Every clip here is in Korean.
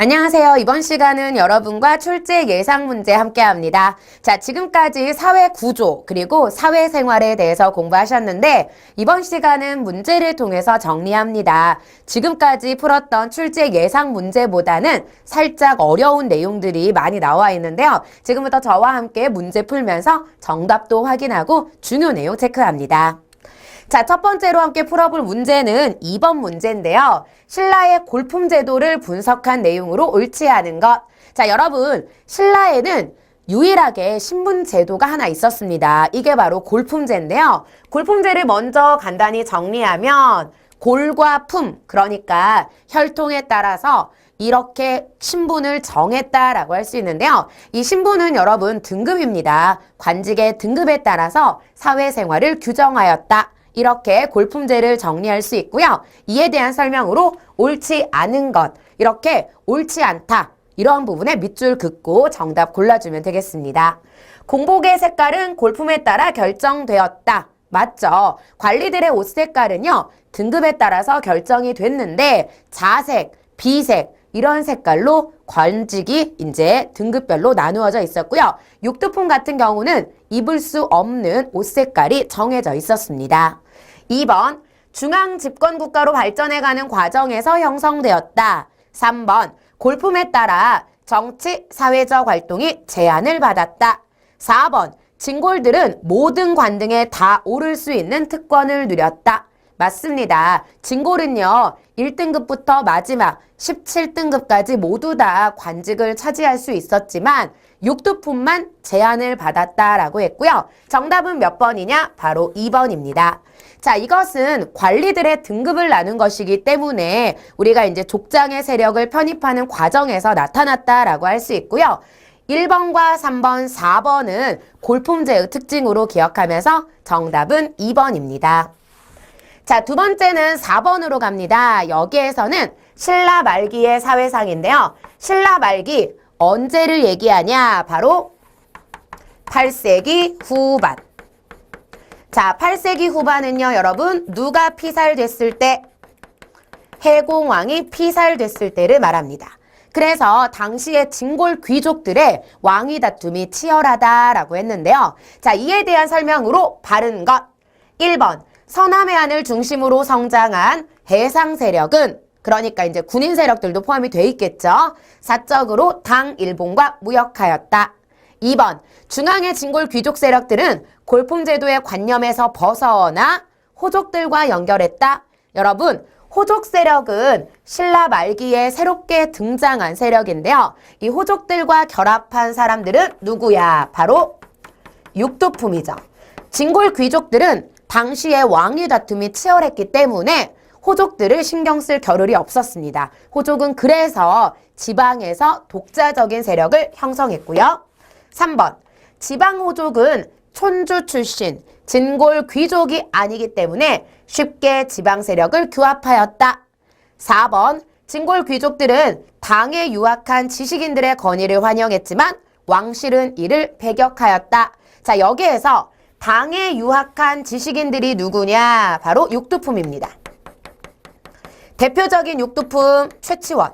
안녕하세요. 이번 시간은 여러분과 출제 예상 문제 함께 합니다. 자, 지금까지 사회 구조 그리고 사회생활에 대해서 공부하셨는데 이번 시간은 문제를 통해서 정리합니다. 지금까지 풀었던 출제 예상 문제보다는 살짝 어려운 내용들이 많이 나와 있는데요. 지금부터 저와 함께 문제 풀면서 정답도 확인하고 중요 내용 체크합니다. 자, 첫 번째로 함께 풀어볼 문제는 2번 문제인데요. 신라의 골품 제도를 분석한 내용으로 옳지 않은 것. 자, 여러분, 신라에는 유일하게 신분 제도가 하나 있었습니다. 이게 바로 골품제인데요. 골품제를 먼저 간단히 정리하면 골과 품, 그러니까 혈통에 따라서 이렇게 신분을 정했다라고 할 수 있는데요. 이 신분은 여러분 등급입니다. 관직의 등급에 따라서 사회생활을 규정하였다. 이렇게 골품제를 정리할 수 있고요. 이에 대한 설명으로 옳지 않은 것, 이렇게 옳지 않다. 이러한 부분에 밑줄 긋고 정답 골라주면 되겠습니다. 공복의 색깔은 골품에 따라 결정되었다. 맞죠? 관리들의 옷 색깔은요, 등급에 따라서 결정이 됐는데 자색, 비색, 이런 색깔로 관직이 이제 등급별로 나누어져 있었고요. 육두품 같은 경우는 입을 수 없는 옷 색깔이 정해져 있었습니다. 2번, 중앙 집권국가로 발전해가는 과정에서 형성되었다. 3번, 골품에 따라 정치, 사회적 활동이 제한을 받았다. 4번, 진골들은 모든 관등에 다 오를 수 있는 특권을 누렸다. 맞습니다. 진골은요, 1등급부터 마지막 17등급까지 모두 다 관직을 차지할 수 있었지만 육두품만 제한을 받았다라고 했고요. 정답은 몇 번이냐? 바로 2번입니다. 자, 이것은 관리들의 등급을 나눈 것이기 때문에 우리가 이제 족장의 세력을 편입하는 과정에서 나타났다라고 할 수 있고요. 1번과 3번, 4번은 골품제의 특징으로 기억하면서 정답은 2번입니다. 자, 두 번째는 4번으로 갑니다. 여기에서는 신라 말기의 사회상인데요. 신라 말기 언제를 얘기하냐? 바로 8세기 후반. 자, 8세기 후반은요, 여러분, 누가 피살됐을 때? 해공왕이 피살됐을 때를 말합니다. 그래서 당시의 진골 귀족들의 왕위 다툼이 치열하다라고 했는데요. 자, 이에 대한 설명으로 바른 것. 1번, 서남해안을 중심으로 성장한 해상 세력은, 그러니까 이제 군인 세력들도 포함이 돼 있겠죠. 사적으로 당 일본과 무역하였다. 2번, 중앙의 진골 귀족 세력들은 골품제도의 관념에서 벗어나 호족들과 연결했다. 여러분, 호족 세력은 신라 말기에 새롭게 등장한 세력인데요. 이 호족들과 결합한 사람들은 누구야? 바로 육두품이죠. 진골 귀족들은 당시에 왕위 다툼이 치열했기 때문에 호족들을 신경 쓸 겨를이 없었습니다. 호족은 그래서 지방에서 독자적인 세력을 형성했고요. 3번, 지방 호족은 촌주 출신, 진골 귀족이 아니기 때문에 쉽게 지방 세력을 규합하였다. 4번, 진골 귀족들은 당에 유학한 지식인들의 건의를 환영했지만 왕실은 이를 배격하였다. 자, 여기에서 당에 유학한 지식인들이 누구냐? 바로 육두품입니다. 대표적인 육두품 최치원.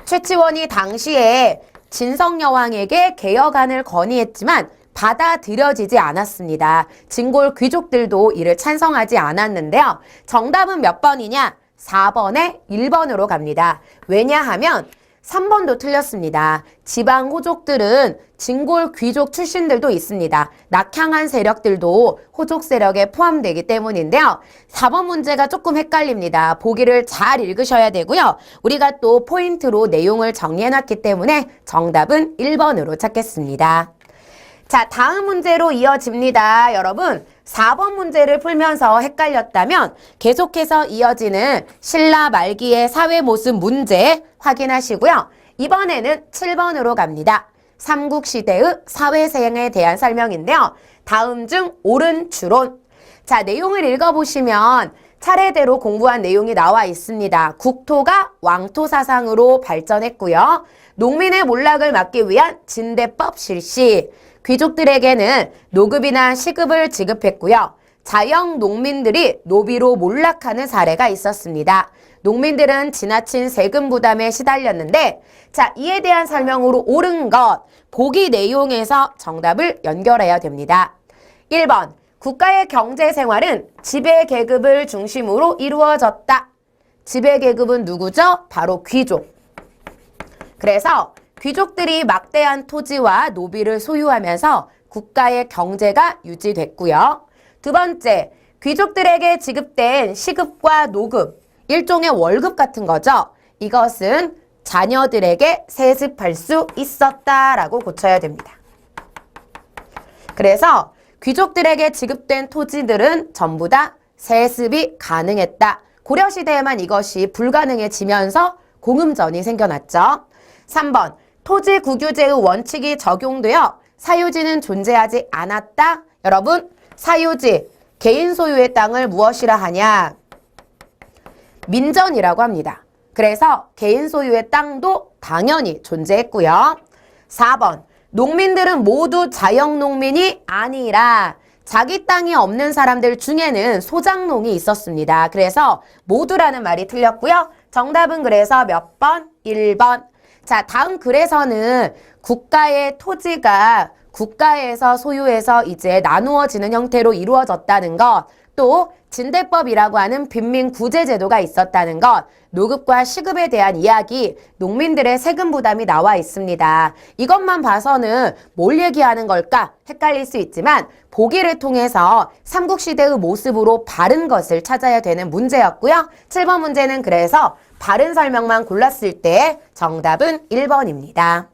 최치원이 당시에 진성여왕에게 개혁안을 건의했지만 받아들여지지 않았습니다. 진골 귀족들도 이를 찬성하지 않았는데요. 정답은 몇 번이냐? 4번에 1번으로 갑니다. 왜냐하면 3번도 틀렸습니다. 지방 호족들은 진골 귀족 출신들도 있습니다. 낙향한 세력들도 호족 세력에 포함되기 때문인데요. 4번 문제가 조금 헷갈립니다. 보기를 잘 읽으셔야 되고요. 우리가 또 포인트로 내용을 정리해놨기 때문에 정답은 1번으로 찾겠습니다. 자, 다음 문제로 이어집니다. 여러분, 4번 문제를 풀면서 헷갈렸다면 계속해서 이어지는 신라 말기의 사회 모습 문제 확인하시고요. 이번에는 7번으로 갑니다. 삼국시대의 사회생에 대한 설명인데요. 다음 중 옳은 추론. 자, 내용을 읽어보시면 차례대로 공부한 내용이 나와 있습니다. 국토가 왕토 사상으로 발전했고요. 농민의 몰락을 막기 위한 진대법 실시. 귀족들에게는 노급이나 시급을 지급했고요. 자영 농민들이 노비로 몰락하는 사례가 있었습니다. 농민들은 지나친 세금 부담에 시달렸는데 자, 이에 대한 설명으로 옳은 것 보기 내용에서 정답을 연결해야 됩니다. 1번 국가의 경제 생활은 지배계급을 중심으로 이루어졌다. 지배계급은 누구죠? 바로 귀족. 그래서 귀족들이 막대한 토지와 노비를 소유하면서 국가의 경제가 유지됐고요. 두 번째, 귀족들에게 지급된 시급과 노급, 일종의 월급 같은 거죠. 이것은 자녀들에게 세습할 수 있었다라고 고쳐야 됩니다. 그래서 귀족들에게 지급된 토지들은 전부 다 세습이 가능했다. 고려시대에만 이것이 불가능해지면서 공음전이 생겨났죠. 3번, 토지 국유제의 원칙이 적용되어 사유지는 존재하지 않았다. 여러분, 사유지, 개인 소유의 땅을 무엇이라 하냐? 민전이라고 합니다. 그래서 개인 소유의 땅도 당연히 존재했고요. 4번, 농민들은 모두 자영농민이 아니라 자기 땅이 없는 사람들 중에는 소장농이 있었습니다. 그래서 모두라는 말이 틀렸고요. 정답은 그래서 몇 번? 1번. 자, 다음 글에서는 국가의 토지가 국가에서 소유해서 이제 나누어지는 형태로 이루어졌다는 것, 또 진대법이라고 하는 빈민구제제도가 있었다는 것, 노급과 시급에 대한 이야기, 농민들의 세금 부담이 나와 있습니다. 이것만 봐서는 뭘 얘기하는 걸까 헷갈릴 수 있지만 보기를 통해서 삼국시대의 모습으로 바른 것을 찾아야 되는 문제였고요. 7번 문제는 그래서 바른 설명만 골랐을 때 정답은 1번입니다.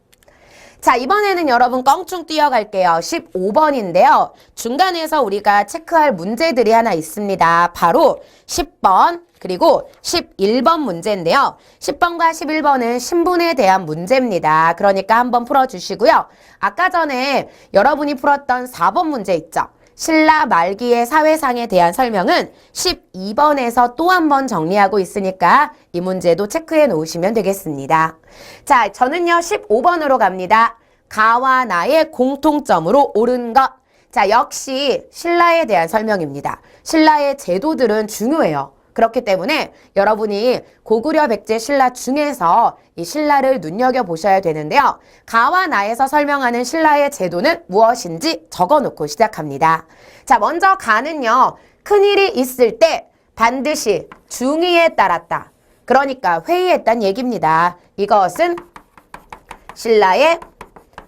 자, 이번에는 여러분 껑충 뛰어갈게요. 15번인데요. 중간에서 우리가 체크할 문제들이 하나 있습니다. 바로 10번 그리고 11번 문제인데요. 10번과 11번은 신분에 대한 문제입니다. 그러니까 한번 풀어주시고요. 아까 전에 여러분이 풀었던 4번 문제 있죠. 신라 말기의 사회상에 대한 설명은 12번에서 또 한 번 정리하고 있으니까 이 문제도 체크해 놓으시면 되겠습니다. 자, 저는요 15번으로 갑니다. 가와 나의 공통점으로 옳은 것. 자, 역시 신라에 대한 설명입니다. 신라의 제도들은 중요해요. 그렇기 때문에 여러분이 고구려 백제 신라 중에서 이 신라를 눈여겨보셔야 되는데요. 가와 나에서 설명하는 신라의 제도는 무엇인지 적어놓고 시작합니다. 자, 먼저 가는요. 큰일이 있을 때 반드시 중의에 따랐다. 그러니까 회의했단 얘기입니다. 이것은 신라의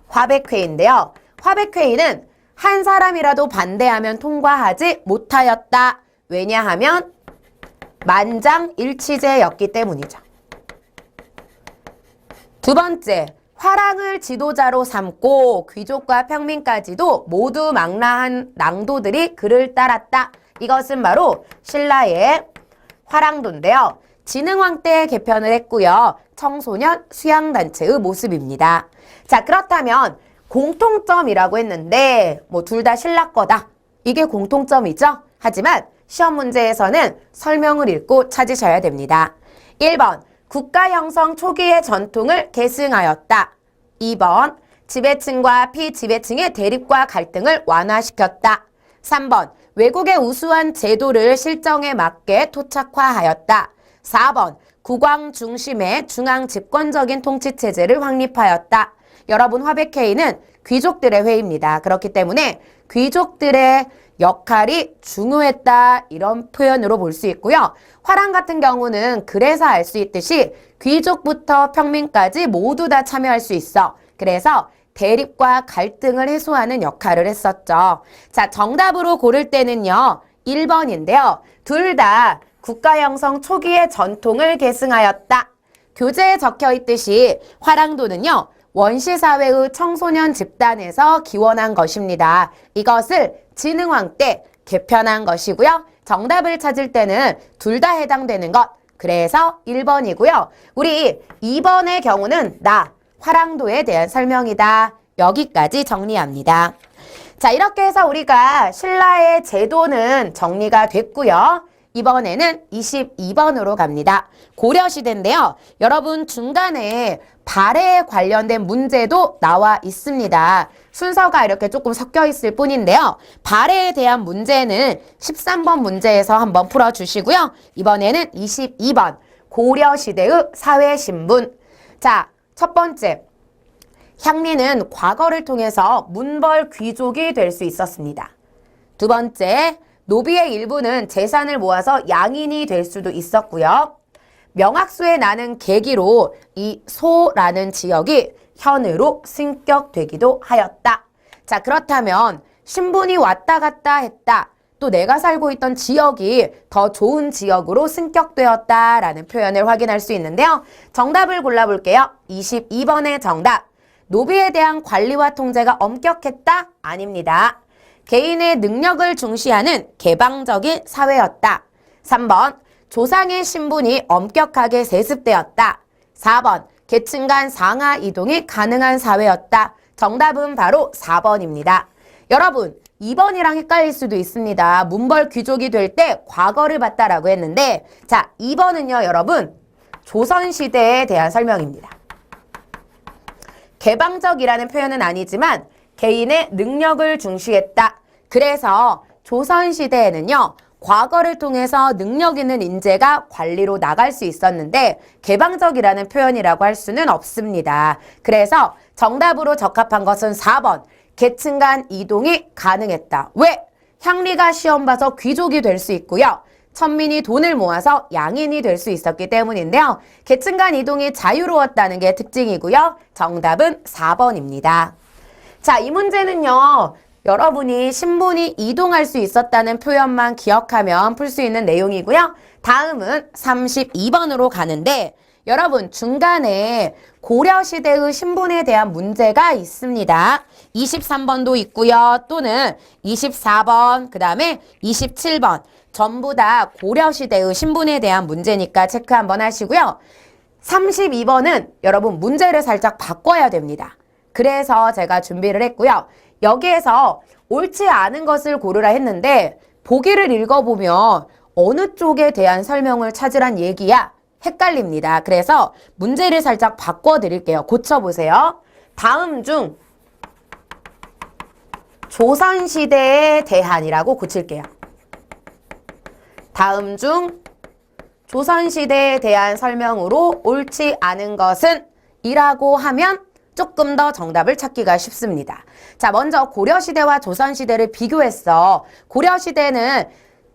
화백회의인데요. 화백회의는 한 사람이라도 반대하면 통과하지 못하였다. 왜냐하면 만장일치제였기 때문이죠. 두 번째, 화랑을 지도자로 삼고 귀족과 평민까지도 모두 망라한 낭도들이 그를 따랐다. 이것은 바로 신라의 화랑도인데요. 진흥왕 때 개편을 했고요. 청소년 수양단체의 모습입니다. 자, 그렇다면 공통점이라고 했는데 뭐 둘 다 신라 거다. 이게 공통점이죠. 하지만 시험 문제에서는 설명을 읽고 찾으셔야 됩니다. 1번, 국가 형성 초기의 전통을 계승하였다. 2번, 지배층과 피지배층의 대립과 갈등을 완화시켰다. 3번, 외국의 우수한 제도를 실정에 맞게 토착화하였다. 4번, 국왕 중심의 중앙 집권적인 통치체제를 확립하였다. 여러분, 화백회의는 귀족들의 회의입니다. 그렇기 때문에 귀족들의 역할이 중요했다 이런 표현으로 볼 수 있고요. 화랑 같은 경우는 그래서 알 수 있듯이 귀족부터 평민까지 모두 다 참여할 수 있어. 그래서 대립과 갈등을 해소하는 역할을 했었죠. 자, 정답으로 고를 때는요. 1번인데요. 둘 다 국가 형성 초기의 전통을 계승하였다. 교재에 적혀 있듯이 화랑도는요. 원시사회의 청소년 집단에서 기원한 것입니다. 이것을 진흥왕 때 개편한 것이고요. 정답을 찾을 때는 둘 다 해당되는 것. 그래서 1번이고요. 우리 2번의 경우는 화랑도에 대한 설명이다. 여기까지 정리합니다. 자, 이렇게 해서 우리가 신라의 제도는 정리가 됐고요. 이번에는 22번으로 갑니다. 고려시대인데요. 여러분 중간에 발해에 관련된 문제도 나와 있습니다. 순서가 이렇게 조금 섞여 있을 뿐인데요. 발해에 대한 문제는 13번 문제에서 한번 풀어주시고요. 이번에는 22번 고려시대의 사회신분. 자, 첫 번째. 향리는 과거를 통해서 문벌 귀족이 될 수 있었습니다. 두 번째, 노비의 일부는 재산을 모아서 양인이 될 수도 있었고요. 명학수에 나는 계기로 이 소라는 지역이 현으로 승격되기도 하였다. 자, 그렇다면 신분이 왔다 갔다 했다. 또 내가 살고 있던 지역이 더 좋은 지역으로 승격되었다라는 표현을 확인할 수 있는데요. 정답을 골라볼게요. 22번의 정답. 노비에 대한 관리와 통제가 엄격했다? 아닙니다. 개인의 능력을 중시하는 개방적인 사회였다. 3번. 조상의 신분이 엄격하게 세습되었다. 4번. 계층 간 상하 이동이 가능한 사회였다. 정답은 바로 4번입니다. 여러분, 2번이랑 헷갈릴 수도 있습니다. 문벌 귀족이 될 때 과거를 봤다라고 했는데, 자, 2번은요, 여러분, 조선시대에 대한 설명입니다. 개방적이라는 표현은 아니지만 개인의 능력을 중시했다. 그래서 조선시대에는요, 과거를 통해서 능력 있는 인재가 관리로 나갈 수 있었는데 개방적이라는 표현이라고 할 수는 없습니다. 그래서 정답으로 적합한 것은 4번. 계층 간 이동이 가능했다. 왜? 향리가 시험 봐서 귀족이 될 수 있고요. 천민이 돈을 모아서 양인이 될 수 있었기 때문인데요. 계층 간 이동이 자유로웠다는 게 특징이고요. 정답은 4번입니다. 자, 이 문제는요. 여러분이 신분이 이동할 수 있었다는 표현만 기억하면 풀 수 있는 내용이고요. 다음은 32번으로 가는데 여러분 중간에 고려시대의 신분에 대한 문제가 있습니다. 23번도 있고요. 또는 24번, 그 다음에 27번. 전부 다 고려시대의 신분에 대한 문제니까 체크 한번 하시고요. 32번은 여러분 문제를 살짝 바꿔야 됩니다. 그래서 제가 준비를 했고요. 여기에서 옳지 않은 것을 고르라 했는데 보기를 읽어보면 어느 쪽에 대한 설명을 찾으란 얘기야? 헷갈립니다. 그래서 문제를 살짝 바꿔드릴게요. 고쳐보세요. 다음 중 조선시대에 대한이라고 고칠게요. 다음 중 조선시대에 대한 설명으로 옳지 않은 것은 이라고 하면 조금 더 정답을 찾기가 쉽습니다. 자, 먼저 고려시대와 조선시대를 비교했어. 고려시대는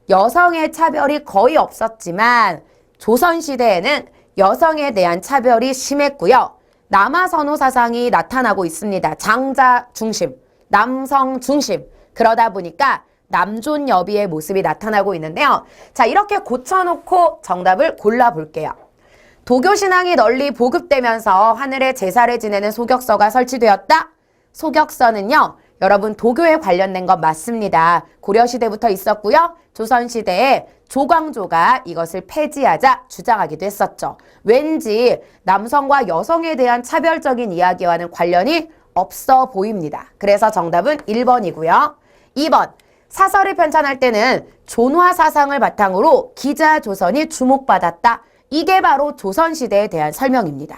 여성의 차별이 거의 없었지만 조선시대에는 여성에 대한 차별이 심했고요. 남아선호 사상이 나타나고 있습니다. 장자 중심, 남성 중심. 그러다 보니까 남존여비의 모습이 나타나고 있는데요. 자, 이렇게 고쳐놓고 정답을 골라볼게요. 도교신앙이 널리 보급되면서 하늘에 제사를 지내는 소격서가 설치되었다? 소격서는요, 여러분 도교에 관련된 건 맞습니다. 고려시대부터 있었고요. 조선시대에 조광조가 이것을 폐지하자 주장하기도 했었죠. 왠지 남성과 여성에 대한 차별적인 이야기와는 관련이 없어 보입니다. 그래서 정답은 1번이고요. 2번, 사설을 편찬할 때는 존화 사상을 바탕으로 기자조선이 주목받았다. 이게 바로 조선시대에 대한 설명입니다.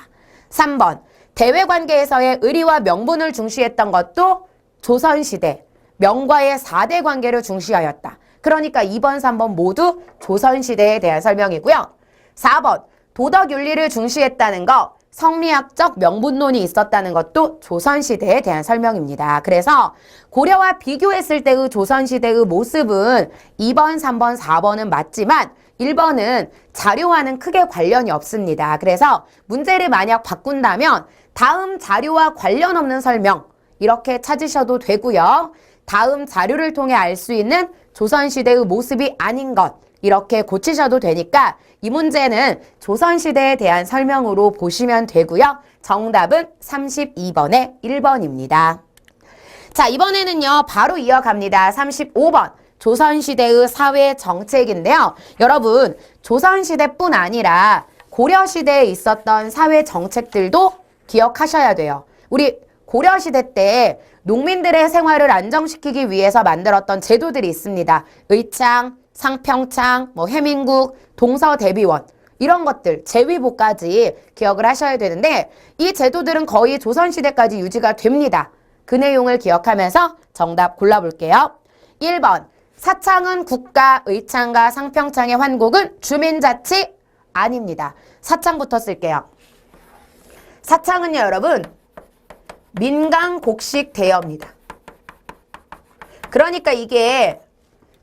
3번, 대외관계에서의 의리와 명분을 중시했던 것도 조선시대, 명과의 4대 관계를 중시하였다. 그러니까 2번, 3번 모두 조선시대에 대한 설명이고요. 4번, 도덕윤리를 중시했다는 거, 성리학적 명분론이 있었다는 것도 조선시대에 대한 설명입니다. 그래서 고려와 비교했을 때의 조선시대의 모습은 2번, 3번, 4번은 맞지만 1번은 자료와는 크게 관련이 없습니다. 그래서 문제를 만약 바꾼다면 다음 자료와 관련 없는 설명 이렇게 찾으셔도 되고요. 다음 자료를 통해 알 수 있는 조선시대의 모습이 아닌 것 이렇게 고치셔도 되니까 이 문제는 조선시대에 대한 설명으로 보시면 되고요. 정답은 32번의 1번입니다. 자, 이번에는요. 바로 이어갑니다. 35번. 조선시대의 사회 정책인데요. 여러분, 조선시대뿐 아니라 고려시대에 있었던 사회 정책들도 기억하셔야 돼요. 우리 고려시대 때 농민들의 생활을 안정시키기 위해서 만들었던 제도들이 있습니다. 의창, 상평창, 해민국, 동서대비원 이런 것들, 제위보까지 기억을 하셔야 되는데 이 제도들은 거의 조선시대까지 유지가 됩니다. 그 내용을 기억하면서 정답 골라볼게요. 1번, 사창은 국가, 의창과 상평창의 환곡은 주민자치 아닙니다. 사창부터 쓸게요. 사창은요, 여러분, 민간곡식 대여입니다. 그러니까 이게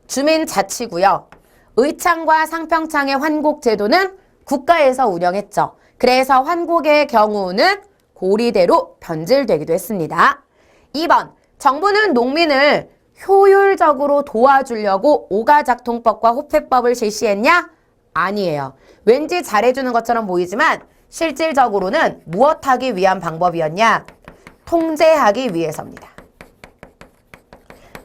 주민자치고요. 의창과 상평창의 환곡제도는 국가에서 운영했죠. 그래서 환곡의 경우는 고리대로 변질되기도 했습니다. 2번, 정부는 농민을 효율적으로 도와주려고 오가작통법과 호패법을 실시했냐? 아니에요. 왠지 잘해주는 것처럼 보이지만 실질적으로는 무엇하기 위한 방법이었냐? 통제하기 위해서입니다.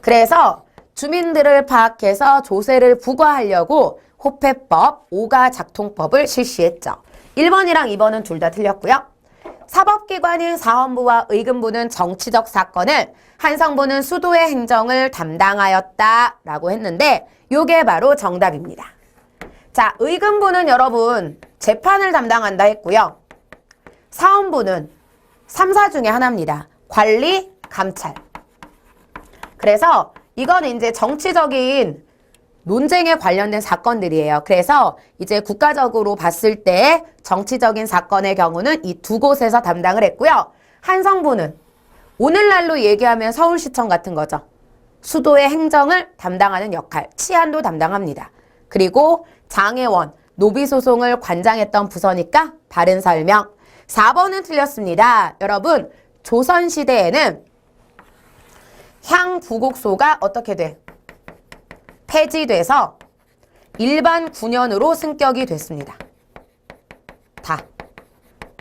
그래서 주민들을 파악해서 조세를 부과하려고 호패법, 오가작통법을 실시했죠. 1번이랑 2번은 둘 다 틀렸고요. 사법기관인 사헌부와 의금부는 정치적 사건을, 한성부는 수도의 행정을 담당하였다라고 했는데 이게 바로 정답입니다. 자, 의금부는 여러분 재판을 담당한다 했고요. 사헌부는 3사 중에 하나입니다. 관리, 감찰. 그래서 이거는 이제 정치적인 논쟁에 관련된 사건들이에요. 그래서 이제 국가적으로 봤을 때 정치적인 사건의 경우는 이 두 곳에서 담당을 했고요. 한성부는 오늘날로 얘기하면 서울시청 같은 거죠. 수도의 행정을 담당하는 역할, 치안도 담당합니다. 그리고 장애원, 노비소송을 관장했던 부서니까 바른 설명. 4번은 틀렸습니다. 여러분, 조선시대에는 향부곡소가 어떻게 돼? 폐지돼서 일반 군현으로 승격이 됐습니다. 다.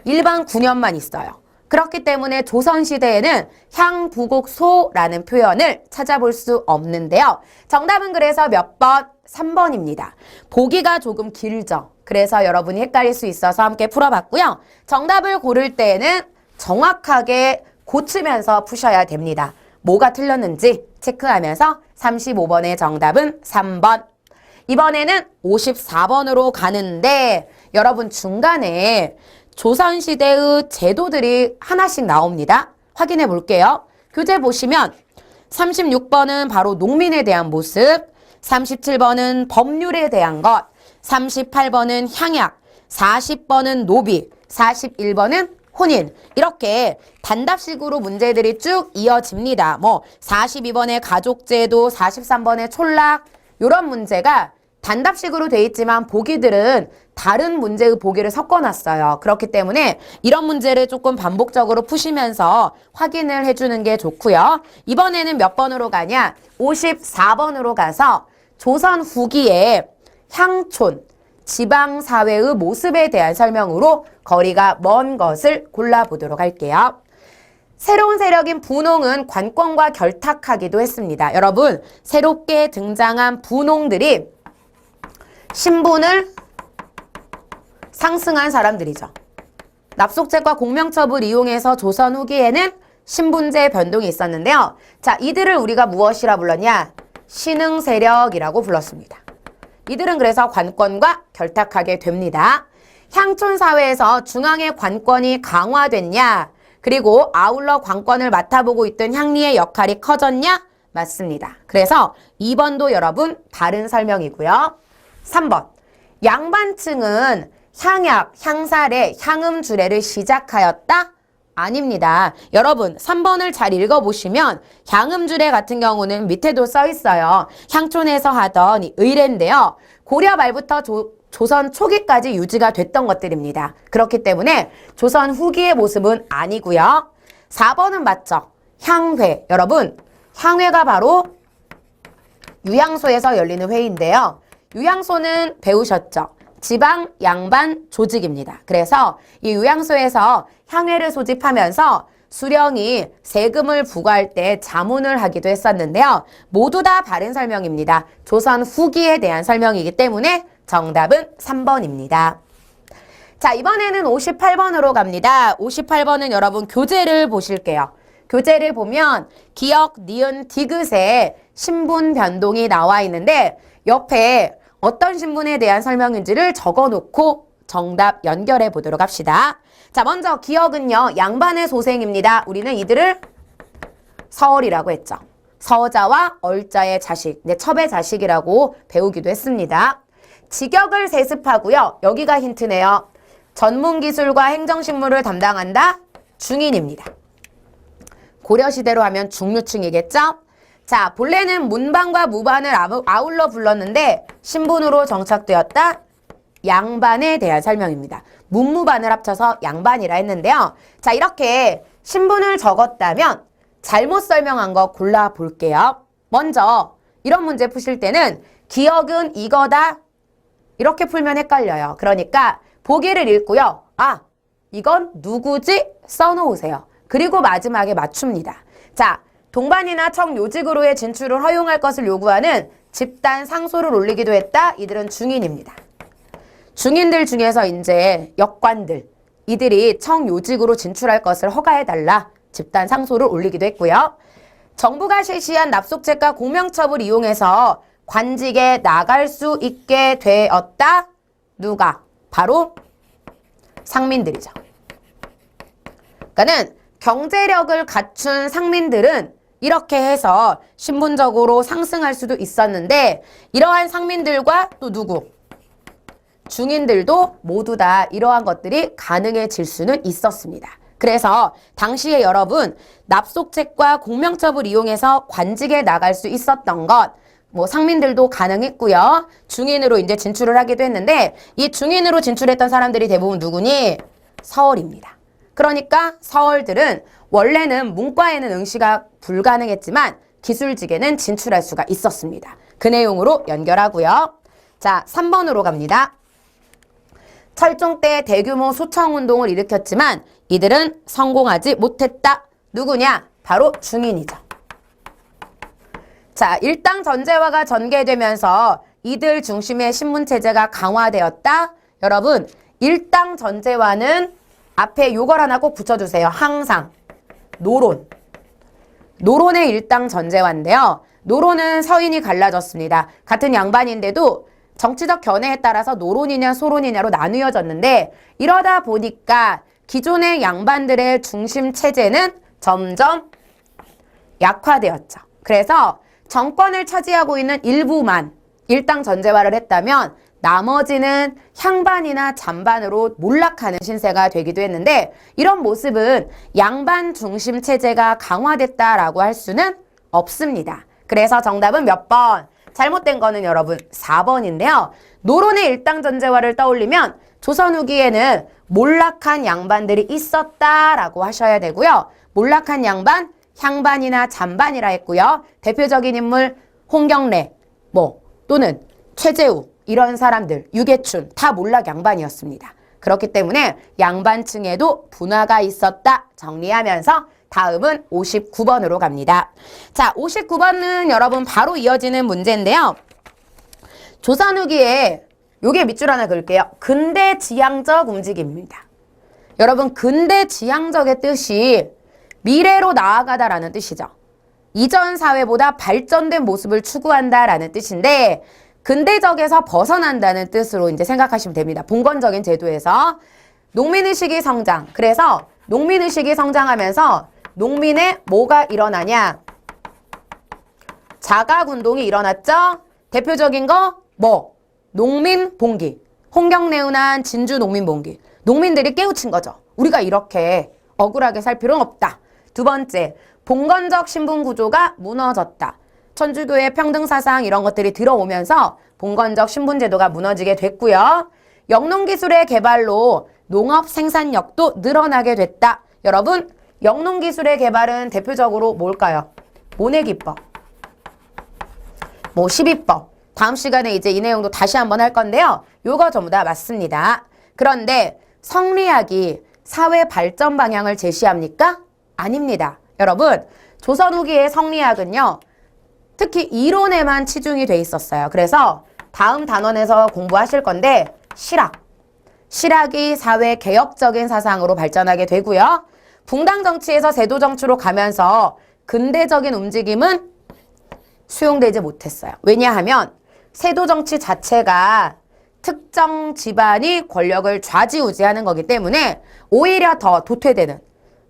일반 군현만 있어요. 그렇기 때문에 조선시대에는 향부곡소라는 표현을 찾아볼 수 없는데요. 정답은 그래서 몇 번? 3번입니다. 보기가 조금 길죠. 그래서 여러분이 헷갈릴 수 있어서 함께 풀어봤고요. 정답을 고를 때에는 정확하게 고치면서 푸셔야 됩니다. 뭐가 틀렸는지 체크하면서 35번의 정답은 3번. 이번에는 54번으로 가는데 여러분 중간에 조선시대의 제도들이 하나씩 나옵니다. 확인해 볼게요. 교재 보시면 36번은 바로 농민에 대한 모습, 37번은 법률에 대한 것, 38번은 향약, 40번은 노비, 41번은 혼인. 이렇게 단답식으로 문제들이 쭉 이어집니다. 뭐 42번의 가족제도, 43번의 촌락 이런 문제가 단답식으로 돼 있지만 보기들은 다른 문제의 보기를 섞어놨어요. 그렇기 때문에 이런 문제를 조금 반복적으로 푸시면서 확인을 해주는 게 좋고요. 이번에는 몇 번으로 가냐? 54번으로 가서 조선 후기에 향촌, 지방사회의 모습에 대한 설명으로 거리가 먼 것을 골라보도록 할게요. 새로운 세력인 분홍은 관권과 결탁하기도 했습니다. 여러분, 새롭게 등장한 분홍들이 신분을 상승한 사람들이죠. 납속죄과 공명첩을 이용해서 조선 후기에는 신분제 변동이 있었는데요. 자, 이들을 우리가 무엇이라 불렀냐? 신흥 세력이라고 불렀습니다. 이들은 그래서 관권과 결탁하게 됩니다. 향촌 사회에서 중앙의 관권이 강화됐냐? 그리고 아울러 관권을 맡아보고 있던 향리의 역할이 커졌냐? 맞습니다. 그래서 2번도 여러분 바른 설명이고요. 3번, 양반층은 향약, 향살의 향음주례를 시작하였다? 아닙니다. 여러분 3번을 잘 읽어보시면 향음주례 같은 경우는 밑에도 써 있어요. 향촌에서 하던 이 의례인데요. 고려 말부터 조선 초기까지 유지가 됐던 것들입니다. 그렇기 때문에 조선 후기의 모습은 아니고요. 4번은 맞죠. 향회. 여러분 향회가 바로 유양소에서 열리는 회의인데요. 유양소는 배우셨죠? 지방 양반 조직입니다. 그래서 이 유양소에서 향회를 소집하면서 수령이 세금을 부과할 때 자문을 하기도 했었는데요. 모두 다 바른 설명입니다. 조선 후기에 대한 설명이기 때문에 정답은 3번입니다. 자, 이번에는 58번으로 갑니다. 58번은 여러분 교재를 보실게요. 교재를 보면 기역, 니은, 디귿에 신분 변동이 나와 있는데 옆에 어떤 신분에 대한 설명인지를 적어놓고 정답 연결해 보도록 합시다. 자, 먼저 기역은요. 양반의 소생입니다. 우리는 이들을 서얼이라고 했죠. 서자와 얼자의 자식, 네, 첩의 자식이라고 배우기도 했습니다. 직역을 세습하고요. 여기가 힌트네요. 전문기술과 행정식무를 담당한다. 중인입니다. 고려시대로 하면 중류층이겠죠? 자, 본래는 문반과 무반을 아울러 불렀는데 신분으로 정착되었다. 양반에 대한 설명입니다. 문무반을 합쳐서 양반이라 했는데요. 자, 이렇게 신분을 적었다면 잘못 설명한 거 골라볼게요. 먼저 이런 문제 푸실 때는 기억은 이거다. 이렇게 풀면 헷갈려요. 그러니까 보기를 읽고요. 아, 이건 누구지? 써놓으세요. 그리고 마지막에 맞춥니다. 자, 동반이나 청요직으로의 진출을 허용할 것을 요구하는 집단 상소를 올리기도 했다. 이들은 중인입니다. 중인들 중에서 이제 역관들, 이들이 청요직으로 진출할 것을 허가해달라. 집단 상소를 올리기도 했고요. 정부가 실시한 납속책과 공명첩을 이용해서 관직에 나갈 수 있게 되었다. 누가? 바로 상민들이죠. 그러니까는 경제력을 갖춘 상민들은 이렇게 해서 신분적으로 상승할 수도 있었는데 이러한 상민들과 또 누구? 중인들도 모두 다 이러한 것들이 가능해질 수는 있었습니다. 그래서 당시에 여러분 납속책과 공명첩을 이용해서 관직에 나갈 수 있었던 것 뭐 상민들도 가능했고요. 중인으로 이제 진출을 하기도 했는데 이 중인으로 진출했던 사람들이 대부분 누구니? 서얼입니다. 그러니까 서얼들은 원래는 문과에는 응시가 불가능했지만 기술직에는 진출할 수가 있었습니다. 그 내용으로 연결하고요. 자, 3번으로 갑니다. 철종 때 대규모 소청운동을 일으켰지만 이들은 성공하지 못했다. 누구냐? 바로 중인이죠. 자, 일당 전제화가 전개되면서 이들 중심의 신분체제가 강화되었다. 여러분, 일당 전제화는 앞에 요걸 하나 꼭 붙여주세요. 항상. 노론. 노론의 일당 전제화인데요. 노론은 서인이 갈라졌습니다. 같은 양반인데도 정치적 견해에 따라서 노론이냐 소론이냐로 나누어졌는데 이러다 보니까 기존의 양반들의 중심 체제는 점점 약화되었죠. 그래서 정권을 차지하고 있는 일부만 일당 전제화를 했다면 나머지는 향반이나 잔반으로 몰락하는 신세가 되기도 했는데 이런 모습은 양반 중심 체제가 강화됐다라고 할 수는 없습니다. 그래서 정답은 몇 번? 잘못된 거는 여러분 4번인데요. 노론의 일당 전제화를 떠올리면 조선 후기에는 몰락한 양반들이 있었다라고 하셔야 되고요. 몰락한 양반, 향반이나 잔반이라 했고요. 대표적인 인물 홍경래, 또는 최재우 이런 사람들, 유계춘 다 몰락 양반이었습니다. 그렇기 때문에 양반층에도 분화가 있었다 정리하면서 다음은 59번으로 갑니다. 자, 59번은 여러분 바로 이어지는 문제인데요. 조선 후기에 요게 밑줄 하나 그을게요. 근대지향적 움직임입니다. 여러분 근대지향적의 뜻이 미래로 나아가다라는 뜻이죠. 이전 사회보다 발전된 모습을 추구한다라는 뜻인데 근대적에서 벗어난다는 뜻으로 이제 생각하시면 됩니다. 봉건적인 제도에서 농민의식이 성장. 그래서 농민의식이 성장하면서 농민의 뭐가 일어나냐? 자각운동이 일어났죠? 대표적인 거 농민봉기. 홍경래 운한 진주 농민봉기. 농민들이 깨우친 거죠. 우리가 이렇게 억울하게 살 필요는 없다. 두 번째, 봉건적 신분구조가 무너졌다. 천주교의 평등사상 이런 것들이 들어오면서 봉건적 신분제도가 무너지게 됐고요. 영농기술의 개발로 농업 생산력도 늘어나게 됐다. 여러분, 영농기술의 개발은 대표적으로 뭘까요? 모내기법, 12법. 다음 시간에 이제 이 내용도 다시 한번 할 건데요. 요거 전부 다 맞습니다. 그런데 성리학이 사회 발전 방향을 제시합니까? 아닙니다. 여러분, 조선 후기의 성리학은요. 특히 이론에만 치중이 돼 있었어요. 그래서 다음 단원에서 공부하실 건데 실학이 사회 개혁적인 사상으로 발전하게 되고요. 붕당 정치에서 세도 정치로 가면서 근대적인 움직임은 수용되지 못했어요. 왜냐하면 세도 정치 자체가 특정 집안이 권력을 좌지우지하는 거기 때문에 오히려 더 도태되는,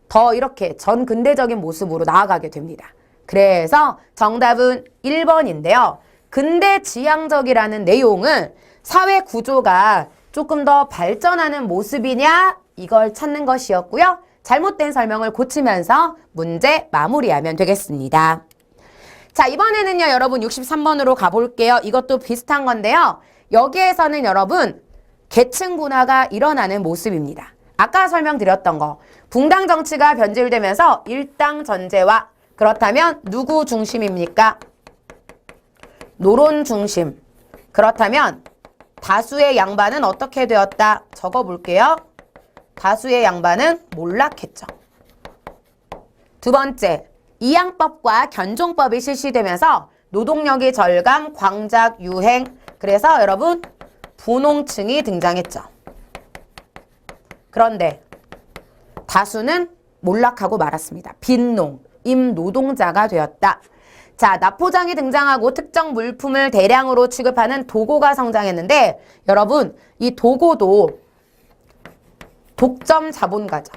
더 이렇게 전근대적인 모습으로 나아가게 됩니다. 그래서 정답은 1번인데요. 근대 지향적이라는 내용은 사회 구조가 조금 더 발전하는 모습이냐 이걸 찾는 것이었고요. 잘못된 설명을 고치면서 문제 마무리하면 되겠습니다. 자, 이번에는요, 여러분 63번으로 가볼게요. 이것도 비슷한 건데요. 여기에서는 여러분 계층 분화가 일어나는 모습입니다. 아까 설명드렸던 거. 붕당 정치가 변질되면서 일당 전제화. 그렇다면 누구 중심입니까? 노론 중심. 그렇다면 다수의 양반은 어떻게 되었다? 적어볼게요. 다수의 양반은 몰락했죠. 두 번째, 이양법과 견종법이 실시되면서 노동력이 절감, 광작, 유행. 그래서 여러분 분홍층이 등장했죠. 그런데 다수는 몰락하고 말았습니다. 빈농, 임노동자가 되었다. 자, 납포장이 등장하고 특정 물품을 대량으로 취급하는 도고가 성장했는데 여러분 이 도고도 독점 자본가죠.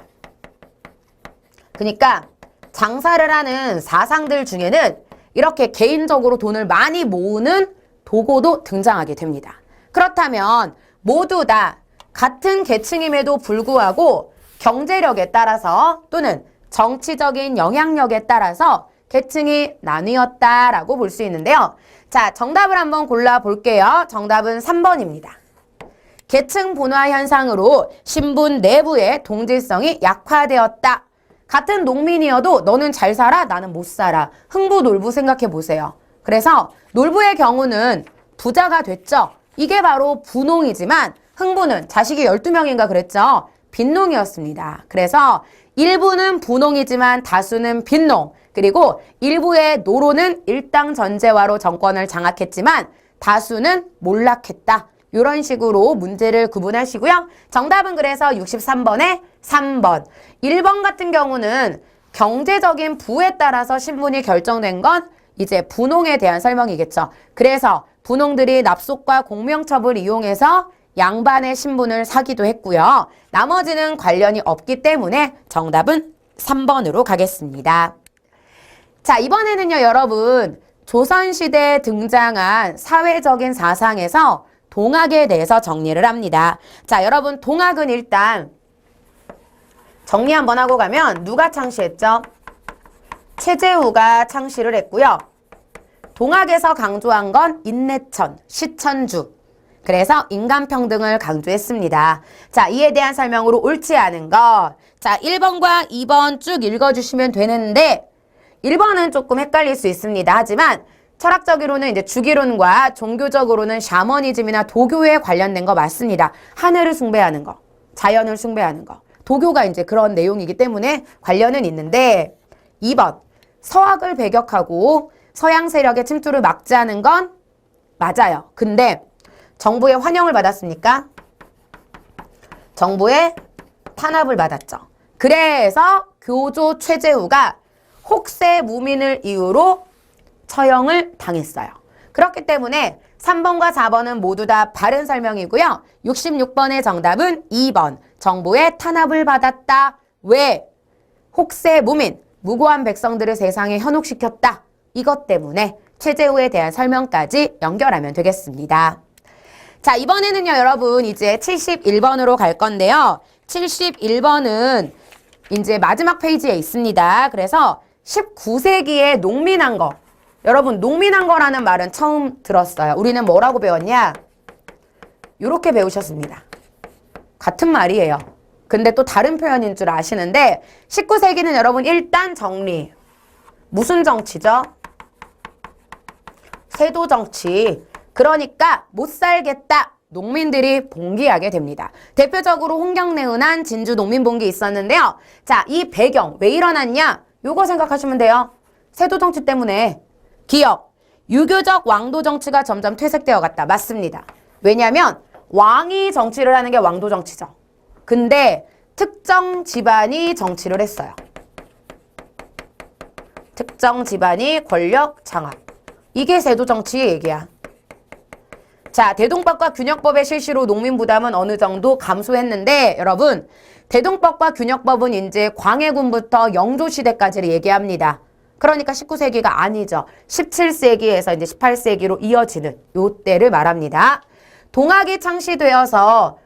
그러니까 장사를 하는 사상들 중에는 이렇게 개인적으로 돈을 많이 모으는 도고도 등장하게 됩니다. 그렇다면 모두 다 같은 계층임에도 불구하고 경제력에 따라서 또는 정치적인 영향력에 따라서 계층이 나뉘었다라고 볼 수 있는데요. 자, 정답을 한번 골라볼게요. 정답은 3번입니다. 계층 분화 현상으로 신분 내부의 동질성이 약화되었다. 같은 농민이어도 너는 잘 살아, 나는 못 살아. 흥부, 놀부 생각해 보세요. 그래서 놀부의 경우는 부자가 됐죠. 이게 바로 분홍이지만 흥부는 자식이 12명인가 그랬죠. 빈농이었습니다. 그래서 일부는 분홍이지만 다수는 빈농. 그리고 일부의 노론은 일당 전제화로 정권을 장악했지만 다수는 몰락했다. 이런 식으로 문제를 구분하시고요. 정답은 그래서 63번에 3번. 1번 같은 경우는 경제적인 부에 따라서 신분이 결정된 건 이제 분홍에 대한 설명이겠죠. 그래서 분홍들이 납속과 공명첩을 이용해서 양반의 신분을 사기도 했고요. 나머지는 관련이 없기 때문에 정답은 3번으로 가겠습니다. 자, 이번에는요, 여러분. 조선시대에 등장한 사회적인 사상에서 동학에 대해서 정리를 합니다. 자, 여러분 동학은 일단 정리 한번 하고 가면 누가 창시했죠? 최재우가 창시를 했고요. 동학에서 강조한 건 인내천, 시천주. 그래서 인간평등을 강조했습니다. 자, 이에 대한 설명으로 옳지 않은 것. 자, 1번과 2번 쭉 읽어주시면 되는데 1번은 조금 헷갈릴 수 있습니다. 하지만 철학적으로는 이제 주기론과 종교적으로는 샤머니즘이나 도교에 관련된 거 맞습니다. 하늘을 숭배하는 거, 자연을 숭배하는 거. 도교가 이제 그런 내용이기 때문에 관련은 있는데 2번, 서학을 배격하고 서양 세력의 침투를 막자는 건 맞아요. 근데 정부의 환영을 받았습니까? 정부의 탄압을 받았죠. 그래서 교조 최재우가 혹세 무민을 이유로 처형을 당했어요. 그렇기 때문에 3번과 4번은 모두 다 바른 설명이고요. 66번의 정답은 2번. 정부의 탄압을 받았다. 왜? 혹세 무민, 무고한 백성들을 세상에 현혹시켰다. 이것 때문에 최재우에 대한 설명까지 연결하면 되겠습니다. 자, 이번에는요, 여러분 이제 71번으로 갈 건데요. 71번은 이제 마지막 페이지에 있습니다. 그래서 19세기에 농민한 거. 여러분 농민한 거라는 말은 처음 들었어요. 우리는 뭐라고 배웠냐? 이렇게 배우셨습니다. 같은 말이에요. 근데 또 다른 표현인 줄 아시는데 19세기는 여러분 일단 정리. 무슨 정치죠? 세도 정치. 그러니까 못 살겠다. 농민들이 봉기하게 됩니다. 대표적으로 홍경래은한 진주 농민봉기 있었는데요. 자, 이 배경 왜 일어났냐? 요거 생각하시면 돼요. 세도 정치 때문에. 기억, 유교적 왕도 정치가 점점 퇴색되어 갔다. 맞습니다. 왜냐하면 왕이 정치를 하는 게 왕도 정치죠. 근데 특정 집안이 정치를 했어요. 특정 집안이 권력 장악. 이게 세도 정치의 얘기야. 자, 대동법과 균역법의 실시로 농민 부담은 어느 정도 감소했는데 여러분 대동법과 균역법은 이제 광해군부터 영조시대까지를 얘기합니다. 그러니까 19세기가 아니죠. 17세기에서 이제 18세기로 이어지는 요 때를 말합니다. 동학이 창시되어서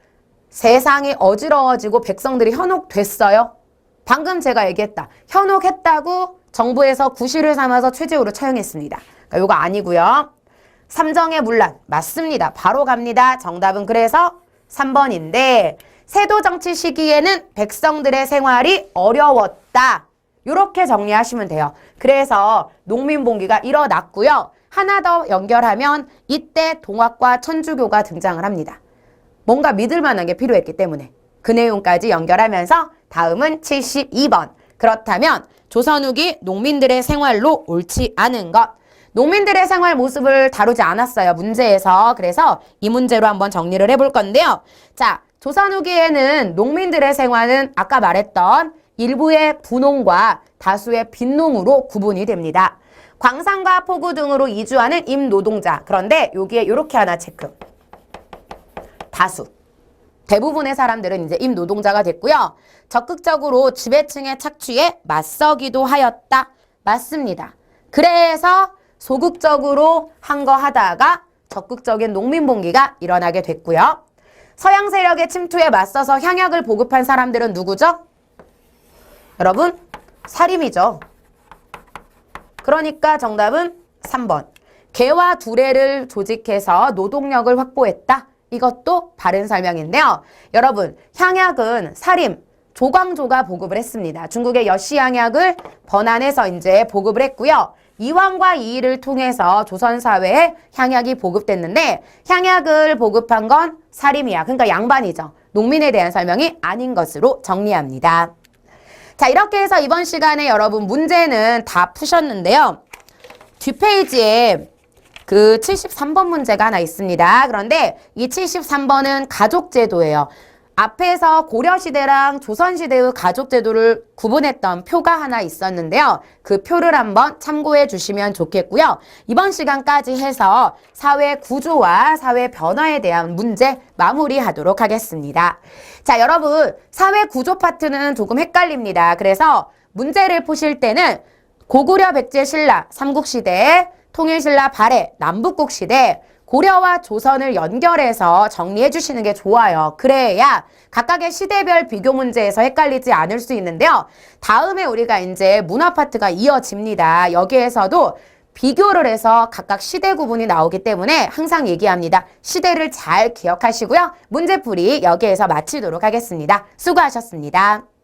세상이 어지러워지고 백성들이 현혹됐어요. 방금 제가 얘기했다. 현혹했다고 정부에서 구실을 삼아서 최재우를 처형했습니다. 그러니까 요거 아니고요. 삼정의 문란 맞습니다. 바로 갑니다. 정답은 그래서 3번인데 세도 정치 시기에는 백성들의 생활이 어려웠다. 이렇게 정리하시면 돼요. 그래서 농민봉기가 일어났고요. 하나 더 연결하면 이때 동학과 천주교가 등장을 합니다. 뭔가 믿을 만한 게 필요했기 때문에 그 내용까지 연결하면서 다음은 72번. 그렇다면 조선 후기 농민들의 생활로 옳지 않은 것. 농민들의 생활 모습을 다루지 않았어요. 문제에서. 그래서 이 문제로 한번 정리를 해볼 건데요. 자, 조선 후기에는 농민들의 생활은 아까 말했던 일부의 분농과 다수의 빈농으로 구분이 됩니다. 광산과 포구 등으로 이주하는 임노동자. 그런데 여기에 이렇게 하나 체크. 다수. 대부분의 사람들은 이제 임노동자가 됐고요. 적극적으로 지배층에 착취해 맞서기도 하였다. 맞습니다. 그래서 소극적으로 한 거 하다가 적극적인 농민봉기가 일어나게 됐고요. 서양 세력의 침투에 맞서서 향약을 보급한 사람들은 누구죠? 여러분, 사림이죠. 그러니까 정답은 3번. 개와 두레를 조직해서 노동력을 확보했다. 이것도 바른 설명인데요. 여러분, 향약은 사림, 조광조가 보급을 했습니다. 중국의 여씨 향약을 번안해서 이제 보급을 했고요. 이황과 이의를 통해서 조선사회에 향약이 보급됐는데 향약을 보급한 건 사림이야. 그러니까 양반이죠. 농민에 대한 설명이 아닌 것으로 정리합니다. 자, 이렇게 해서 이번 시간에 여러분 문제는 다 푸셨는데요. 뒷페이지에 그 73번 문제가 하나 있습니다. 그런데 이 73번은 가족제도예요. 앞에서 고려시대랑 조선시대의 가족제도를 구분했던 표가 하나 있었는데요. 그 표를 한번 참고해 주시면 좋겠고요. 이번 시간까지 해서 사회 구조와 사회 변화에 대한 문제 마무리하도록 하겠습니다. 자, 여러분, 사회 구조 파트는 조금 헷갈립니다. 그래서 문제를 푸실 때는 고구려 백제 신라 삼국시대, 통일신라 발해 남북국 시대, 고려와 조선을 연결해서 정리해 주시는 게 좋아요. 그래야 각각의 시대별 비교 문제에서 헷갈리지 않을 수 있는데요. 다음에 우리가 이제 문화 파트가 이어집니다. 여기에서도 비교를 해서 각각 시대 구분이 나오기 때문에 항상 얘기합니다. 시대를 잘 기억하시고요. 문제풀이 여기에서 마치도록 하겠습니다. 수고하셨습니다.